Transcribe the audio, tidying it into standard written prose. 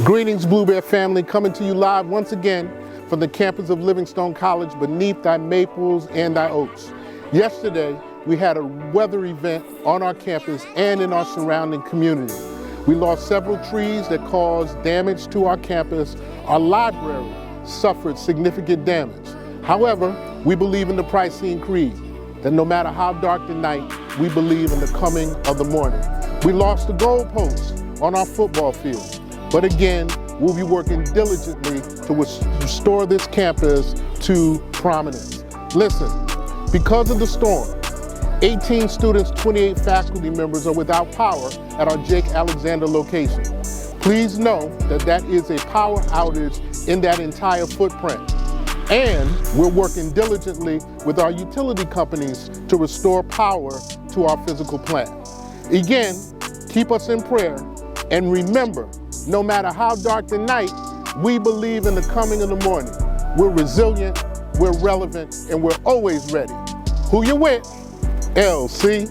Greetings, Blue Bear family, coming to you live once again from the campus of Livingstone College beneath thy maples and thy oaks. Yesterday, we had a weather event on our campus and in our surrounding community. We lost several trees that caused damage to our campus. Our library suffered significant damage. However, we believe in the Piscean Creed, that no matter how dark the night, we believe in the coming of the morning. We lost the goalposts on our football field. But again, we'll be working diligently to restore this campus to prominence. Listen, because of the storm, 18 students, 28 faculty members are without power at our Jake Alexander location. Please know that that is a power outage in that entire footprint. And we're working diligently with our utility companies to restore power to our physical plant. Again, keep us in prayer, and remember, no matter how dark the night, we believe in the coming of the morning. We're resilient, we're relevant, and we're always ready. Who you with? LC.